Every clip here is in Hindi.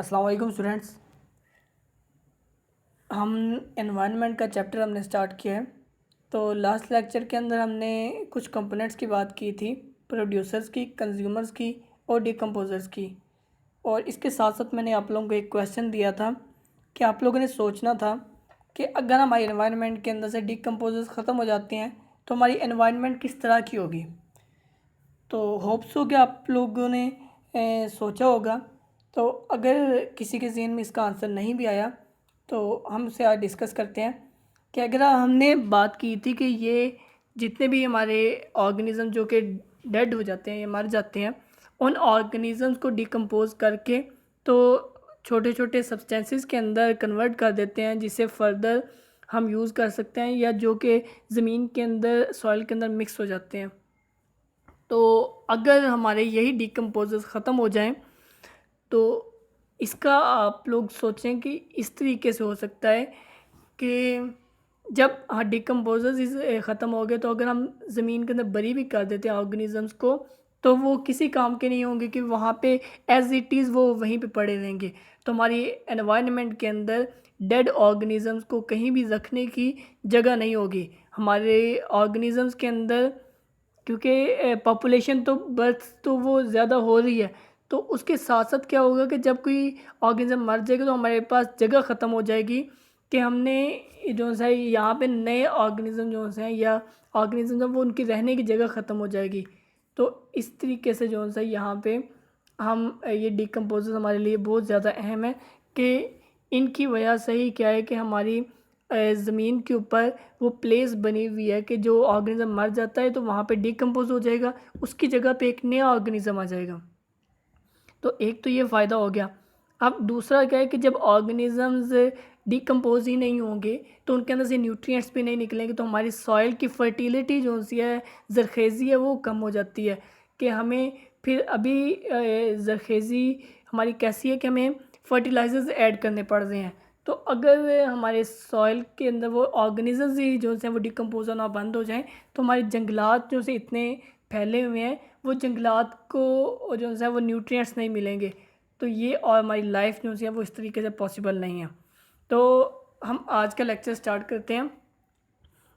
अस्सलाम वालेकुम स्टूडेंट्स। हम एनवायरनमेंट का चैप्टर हमने स्टार्ट किया है। तो लास्ट लेक्चर के अंदर हमने कुछ कंपोनेंट्स की बात की थी, प्रोड्यूसर्स की, कंज्यूमर्स की और डिकम्पोजर्स की। और इसके साथ साथ मैंने आप लोगों को एक क्वेश्चन दिया था कि आप लोगों ने सोचना था कि अगर हमारी एनवायरनमेंट के अंदर से डिकम्पोजर्स ख़त्म हो जाते हैं तो हमारी एनवायरनमेंट किस तरह की होगी। तो होप्स हो कि आप लोगों ने सोचा होगा। तो अगर किसी के ज़हन में इसका आंसर नहीं भी आया तो हम उसे आज डिस्कस करते हैं कि अगर हमने बात की थी कि ये जितने भी हमारे ऑर्गेनिज़म जो कि डेड हो जाते हैं या मर जाते हैं, उन ऑर्गेनिज़म्स को डिकम्पोज करके तो छोटे छोटे सब्सटेंसेस के अंदर कन्वर्ट कर देते हैं, जिसे फर्दर हम यूज़ कर सकते हैं या जो कि ज़मीन के अंदर, सॉइल के अंदर मिक्स हो जाते हैं। तो अगर हमारे यही डिकम्पोजर्स ख़त्म हो जाएं तो इसका आप लोग सोचें कि इस तरीके से हो सकता है कि जब डिकम्पोजर्स इस ख़त्म हो गए तो अगर हम ज़मीन के अंदर बरी भी कर देते हैं ऑर्गेनिज़म्स को तो वो किसी काम के नहीं होंगे, कि वहाँ पे एज इट इज़ वो वहीं पे पड़े रहेंगे। तो हमारी एनवायरनमेंट के अंदर डेड ऑर्गेनिज़म्स को कहीं भी रखने की जगह नहीं होगी। हमारे ऑर्गेनिज़म्स के अंदर, क्योंकि पॉपुलेशन तो बर्थ तो वो ज़्यादा हो रही है, तो उसके साथ साथ क्या होगा कि जब कोई ऑर्गेनिज्म मर जाएगा तो हमारे पास जगह ख़त्म हो जाएगी कि हमने जो है यहाँ पे नए ऑर्गेनिज्म जो हैं या ऑर्गेनिज्म वो उनकी रहने की जगह ख़त्म हो जाएगी। तो इस तरीके से जो है यहाँ पे हम ये डिकम्पोजर्स हमारे लिए बहुत ज़्यादा अहम है कि इनकी वजह से ही क्या है कि हमारी ज़मीन के ऊपर वो प्लेस बनी हुई है कि जो ऑर्गेनिज़म मर जाता है तो वहाँ पे डिकम्पोज हो जाएगा, उसकी जगह पे एक नया ऑर्गेनिज़म आ जाएगा। तो एक तो ये फ़ायदा हो गया। अब दूसरा क्या है कि जब ऑर्गेनिज़म्स डिकम्पोज ही नहीं होंगे तो उनके अंदर से न्यूट्रिएंट्स भी नहीं निकलेंगे, तो हमारी सॉइल की फर्टिलिटी जो सी है, ज़रख़ेज़ी है, वो कम हो जाती है। कि हमें फिर अभी ज़रख़ेज़ी हमारी कैसी है कि हमें फर्टिलाइज़र्स ऐड करने पड़ रहे हैं। तो अगर हमारे सॉइल के अंदर वो ऑर्गेनिज़म्स ही जो हैं वो डिकम्पोज होना बंद हो जाएँ तो हमारे जंगलात जो से इतने फैले हुए हैं, वो जंगलात को जो है वो न्यूट्रिएंट्स नहीं मिलेंगे। तो ये और हमारी लाइफ जो है वो इस तरीके से पॉसिबल नहीं है। तो हम आज का लेक्चर स्टार्ट करते हैं।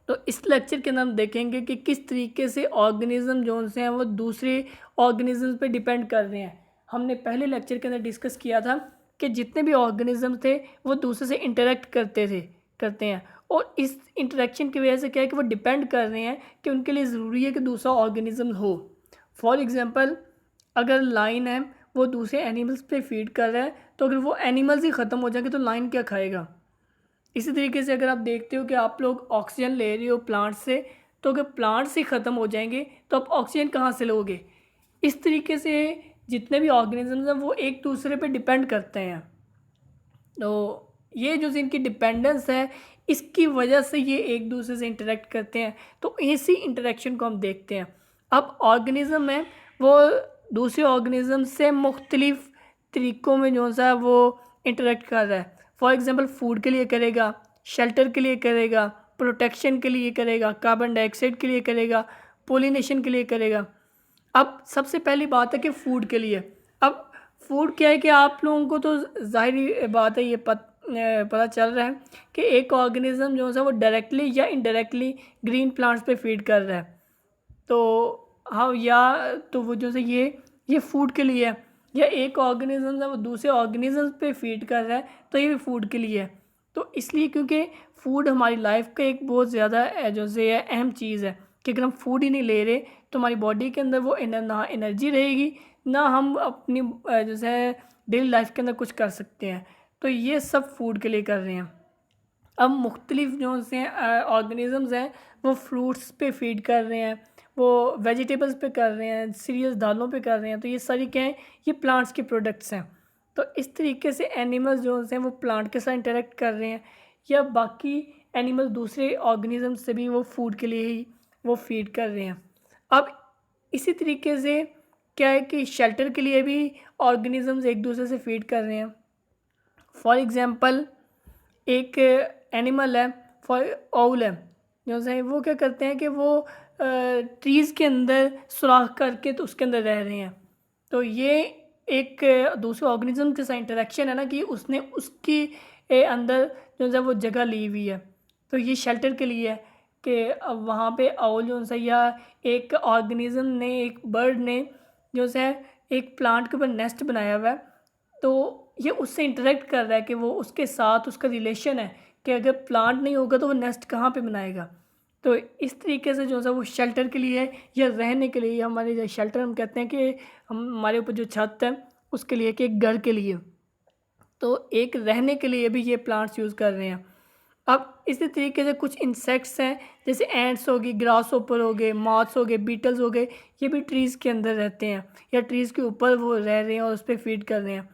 तो इस लेक्चर के अंदर हम देखेंगे कि किस तरीके से ऑर्गेनिज्म जो हैं वो दूसरे ऑर्गेनिज्म पे डिपेंड कर रहे हैं। हमने पहले लेक्चर के अंदर डिस्कस किया था कि जितने भी ऑर्गेनिज्म थे वो दूसरे से इंटरेक्ट करते हैं, और इस इंटरेक्शन की वजह से क्या है कि वो डिपेंड कर रहे हैं कि उनके लिए ज़रूरी है कि दूसरा ऑर्गेनिज्म हो। फॉर एग्ज़ाम्पल, अगर लाइन है वो दूसरे एनिमल्स पे फीड कर रहा है, तो अगर वो एनिमल्स ही ख़त्म हो जाएंगे तो लाइन क्या खाएगा। इसी तरीके से अगर आप देखते हो कि आप लोग ऑक्सीजन ले रहे हो प्लांट से, तो अगर प्लांट्स ही ख़त्म हो जाएंगे तो आप ऑक्सीजन कहाँ से लोगे। इस तरीके से जितने भी ऑर्गेनिजम्स हैं वो एक दूसरे पे डिपेंड करते हैं। तो ये जो इनकी डिपेंडेंस है, इसकी वजह से ये एक दूसरे से इंटरेक्ट करते हैं। तो इसी इंटरेक्शन को हम देखते हैं। अब ऑर्गेनिज़म है वो दूसरे ऑर्गेनिज़म से मुख्तलिफ तरीक़ों में जो सा वो इंटरेक्ट कर रहा है। फॉर एग्ज़ाम्पल, फूड के लिए करेगा, शेल्टर के लिए करेगा, प्रोटेक्शन के लिए करेगा, कार्बन डाइऑक्साइड के लिए करेगा, पोलिनेशन के लिए करेगा। अब सबसे पहली बात है कि फ़ूड के लिए। अब फूड क्या है कि आप लोगों को तो ज़ाहिर बात है, ये पता चल रहा है कि एक ऑर्गेनिज़म जो है वो डायरेक्टली या इनडायरेक्टली ग्रीन प्लांट्स पे फीड कर रहा है। तो हाँ, या तो वो जो है ये फूड के लिए है, या एक ऑर्गेनिज़म है वो दूसरे ऑर्गेनिज़म पे फीड कर रहा है तो ये भी फूड के लिए है। तो इसलिए क्योंकि फ़ूड हमारी लाइफ का एक बहुत ज़्यादा जो है अहम चीज़ है कि अगर हम फूड ही नहीं ले रहे तो हमारी बॉडी के अंदर वो ना एनर्जी रहेगी, ना हम अपनी जैसे डेली लाइफ के अंदर कुछ कर सकते हैं। तो ये सब फूड के लिए कर रहे हैं। अब मुख्तलिफ जो से ऑर्गेनिज़म्स हैं वो फ्रूट्स पे फीड कर रहे हैं, वो वेजिटेबल्स पे कर रहे हैं, सीरियल्स दालों पे कर रहे हैं। तो ये सारी क्या हैं, ये प्लांट्स के प्रोडक्ट्स हैं। तो इस तरीके से एनिमल्स जो हैं वो प्लांट के साथ इंटरेक्ट कर रहे हैं, या बाकी एनिमल दूसरे ऑर्गेनिज्म से भी वो फूड के लिए ही वो फीड कर रहे हैं। अब इसी तरीके से क्या है कि शेल्टर के लिए भी ऑर्गेनिजम्स एक दूसरे से फीड कर रहे हैं। फॉर एग्ज़ाम्पल, एक एनिमल है, फॉर ओwl है, जो है वो क्या करते हैं कि वो ट्रीज़ के अंदर सुराख करके तो उसके अंदर रह रहे हैं। तो ये एक दूसरे ऑर्गेनिज्म के साथ इंटरेक्शन है ना, कि उसने उसकी अंदर जो है वो जगह ली हुई है। तो ये शेल्टर के लिए है कि अब वहाँ पे आउल जो है या एक ऑर्गेनिज्म ने, एक बर्ड ने जो है एक प्लांट के ऊपर नेस्ट बनाया हुआ है, तो ये उससे इंटरेक्ट कर रहा है कि वो उसके साथ उसका रिलेशन है कि अगर प्लांट नहीं होगा तो वो नेस्ट कहाँ पे बनाएगा। तो इस तरीके से जो है वो शेल्टर के लिए या रहने के लिए, हमारे जो शेल्टर हम कहते हैं कि हमारे ऊपर जो छत है उसके लिए, कि एक घर के लिए, तो एक रहने के लिए भी ये प्लांट्स यूज़ कर रहे हैं। अब इसी तरीके से कुछ इंसेक्ट्स हैं, जैसे एंट्स हो गई, ग्रास होपर हो गए, मॉथ्स हो गए, बीटल्स हो गए, ये भी ट्रीज़ के अंदर रहते हैं या ट्रीज़ के ऊपर वो रह रहे हैं और उस पर फीड कर रहे हैं।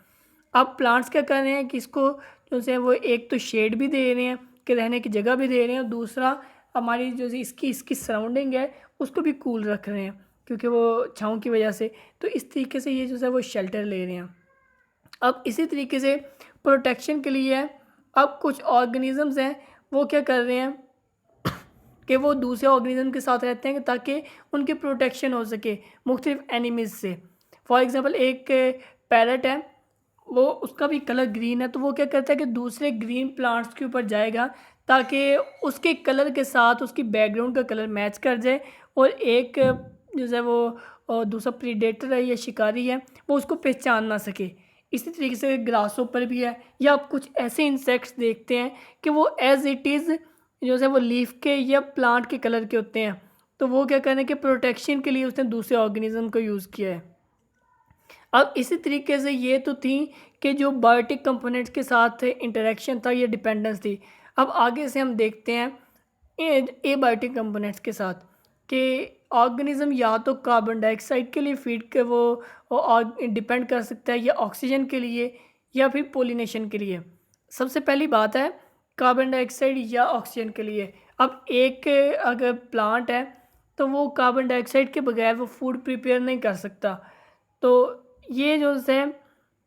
अब प्लांट्स क्या कर रहे हैं कि इसको जो है वो एक तो शेड भी दे रहे हैं कि रहने की जगह भी दे रहे हैं, और दूसरा हमारी जो इसकी सराउंडिंग है उसको भी कूल रख रहे हैं क्योंकि वो छाँव की वजह से। तो इस तरीके से ये जो है वो शेल्टर ले रहे हैं। अब इसी तरीके से प्रोटेक्शन के लिए है, अब कुछ ऑर्गेनिज़म्स हैं वो क्या कर रहे हैं कि वो दूसरे ऑर्गेनिज्म के साथ रहते हैं ताकि उनकी प्रोटेक्शन हो सके मुख्तलिफ एनिमीज़ से। फॉर एग्ज़ाम्पल एक पैरट है, वो उसका भी कलर ग्रीन है, तो वो क्या करता है कि दूसरे ग्रीन प्लांट्स के ऊपर जाएगा ताकि उसके कलर के साथ उसकी बैकग्राउंड का कलर मैच कर जाए, और एक जो है वो दूसरा प्रीडेटर है या शिकारी है वो उसको पहचान ना सके। इसी तरीके से ग्रासों पर भी है, या आप कुछ ऐसे इंसेक्ट्स देखते हैं कि वो एज़ इट इज़ जो है वो लीफ के या प्लांट के कलर के होते हैं, तो वो क्या करें कि प्रोटेक्शन के लिए उसने दूसरे ऑर्गेनिज्म को यूज़ किया है। अब इसी तरीके से ये तो थी कि जो बायोटिक कंपोनेंट्स के साथ इंटरेक्शन था, ये डिपेंडेंस थी। अब आगे से हम देखते हैं ए बायोटिक कंपोनेंट्स के साथ कि ऑर्गेनिज्म या तो कार्बन डाइऑक्साइड के लिए फीड के वो डिपेंड कर सकता है, या ऑक्सीजन के लिए, या फिर पोलिनेशन के लिए। सबसे पहली बात है कार्बन डाइऑक्साइड या ऑक्सीजन के लिए। अब एक अगर प्लांट है तो वो कार्बन डाइऑक्साइड के बगैर वो फूड प्रिपेयर नहीं कर सकता, तो ये जो है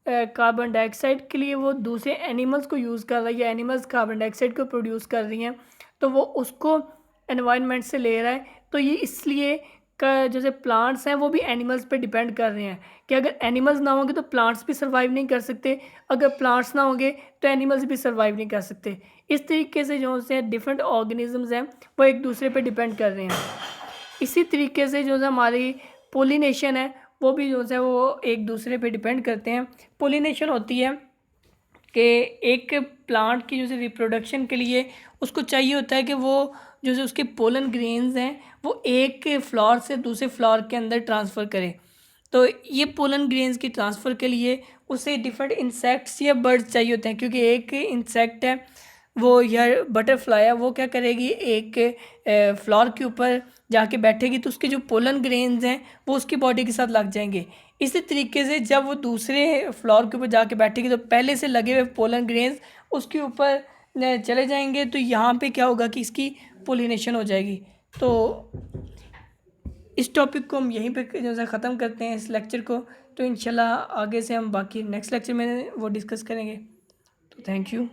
कार्बन डाइऑक्साइड के लिए वो दूसरे एनिमल्स को यूज़ कर रहा है, या एनिमल्स कार्बन डाइऑक्साइड को प्रोड्यूस कर रही हैं, तो वो उसको एनवायरनमेंट से ले रहा है। तो ये इसलिए का जैसे प्लांट्स हैं वो भी एनिमल्स पे डिपेंड कर रहे हैं कि अगर एनिमल्स ना होंगे तो प्लांट्स भी सर्वाइव नहीं कर सकते, अगर प्लांट्स ना होंगे तो एनिमल्स भी सर्वाइव नहीं कर सकते। इस तरीके से जो है डिफरेंट ऑर्गेनिजम्स हैं वो एक दूसरे पे डिपेंड कर रहे हैं। इसी तरीके से जो है हमारी पोलिनेशन है वो भी जो है वो एक दूसरे पे डिपेंड करते हैं। पोलिनेशन होती है कि एक प्लांट की जो है रिप्रोडक्शन के लिए उसको चाहिए होता है कि वो जो है उसके पोलन ग्रेन्स हैं वो एक फ्लावर से दूसरे फ्लावर के अंदर ट्रांसफ़र करे। तो ये पोलन ग्रेन्स की ट्रांसफ़र के लिए उसे डिफरेंट इंसेक्ट्स या बर्ड्स चाहिए होते हैं, क्योंकि एक इंसेक्ट है वो या बटरफ्लाई है वो क्या करेगी, एक फ्लावर के ऊपर जाके बैठेगी तो उसके जो पोलन ग्रेन्स हैं वो उसकी बॉडी के साथ लग जाएंगे। इसी तरीके से जब वो दूसरे फ्लावर के ऊपर जाके बैठेगी तो पहले से लगे हुए पोलन ग्रेन्स उसके ऊपर चले जाएंगे, तो यहाँ पे क्या होगा कि इसकी पोलिनेशन हो जाएगी। तो इस टॉपिक को हम यहीं पे जो है ख़त्म करते हैं इस लेक्चर को। तो इंशाल्लाह आगे से हम बाकी नेक्स्ट लेक्चर में वो डिस्कस करेंगे। तो थैंक यू।